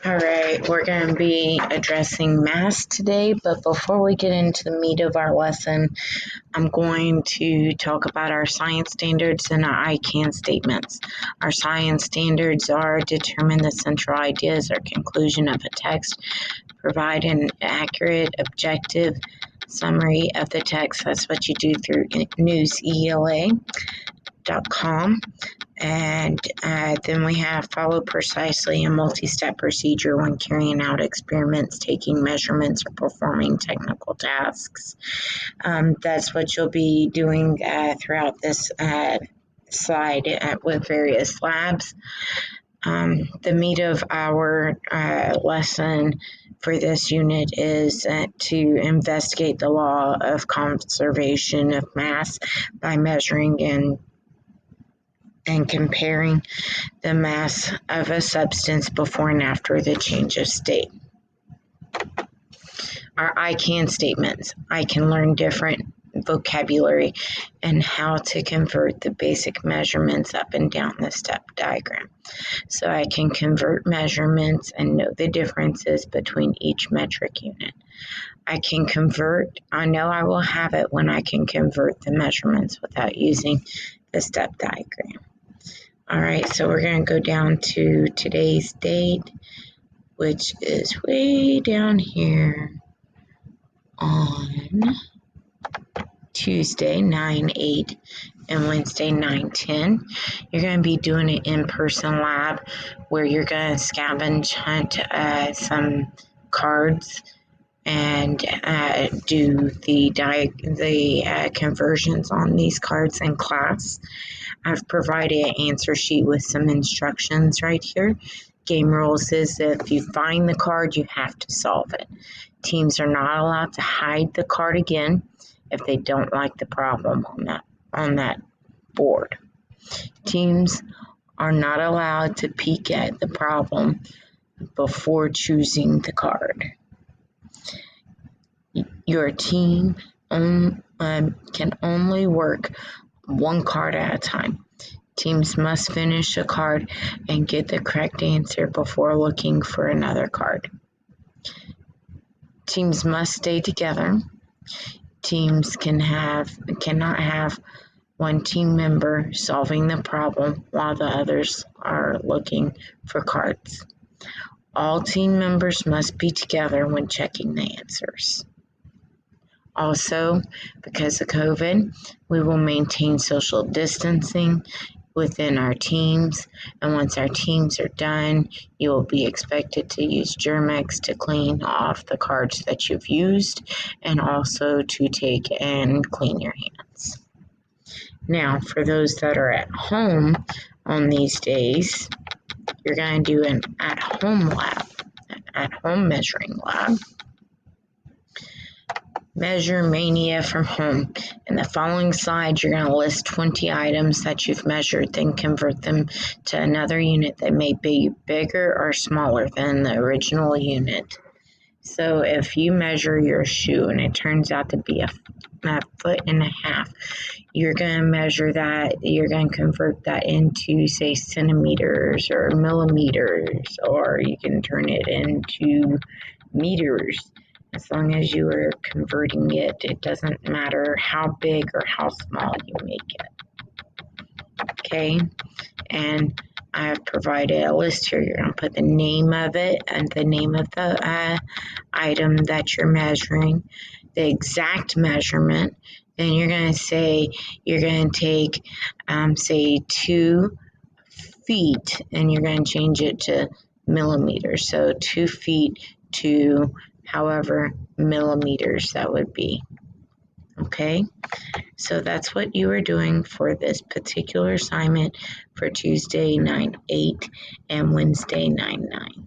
All right, we're going to be addressing mass today, but before we get into the meat of our lesson, I'm going to talk about our science standards and our I can statements. Our science standards are determine the central ideas or conclusion of a text, provide an accurate, objective summary of the text. That's what you do through newsela.com. And then we have follow precisely a multi-step procedure when carrying out experiments, taking measurements, or performing technical tasks. That's what you'll be doing throughout this slide with various labs. The meat of our lesson for this unit is to investigate the law of conservation of mass by measuring and comparing the mass of a substance before and after the change of state. Our I can statements. I can learn different vocabulary and how to convert the basic measurements up and down the step diagram. So I can convert measurements and know the differences between each metric unit. I know I will have it when I can convert the measurements without using the step diagram. All right, so we're going to go down to today's date, which is way down here on Tuesday, 9/8, and Wednesday, 9/10. You're going to be doing an in-person lab where you're going to scavenge hunt some cards and do the conversions on these cards in class. I've provided an answer sheet with some instructions right here. Game rules is if you find the card, you have to solve it. Teams are not allowed to hide the card again if they don't like the problem on that board. Teams are not allowed to peek at the problem before choosing the card. Your team can only work one card at a time. Teams must finish a card and get the correct answer before looking for another card. Teams must stay together. Teams cannot have one team member solving the problem while the others are looking for cards. All team members must be together when checking the answers. Also, because of COVID, we will maintain social distancing within our teams, and once our teams are done, you will be expected to use Germ-X to clean off the cards that you've used and also to take and clean your hands. Now, for those that are at home on these days, you're going to do an at-home measuring lab. Measure Mania from home. In the following slide, you're going to list 20 items that you've measured, then convert them to another unit that may be bigger or smaller than the original unit. So if you measure your shoe and it turns out to be a 1.5 feet, you're going to measure that, you're going to convert that into, say, centimeters or millimeters, or you can turn it into meters. As long as you are converting it, it doesn't matter how big or how small you make it. Okay, and I have provided a list here. You're going to put the name of it and the name of the item that you're measuring, the exact measurement. Then you're going to say you're going to take, say, 2 feet, and you're going to change it to millimeters. So 2 feet to however millimeters that would be. Okay, so that's what you are doing for this particular assignment for Tuesday 9/8 and Wednesday 9/9.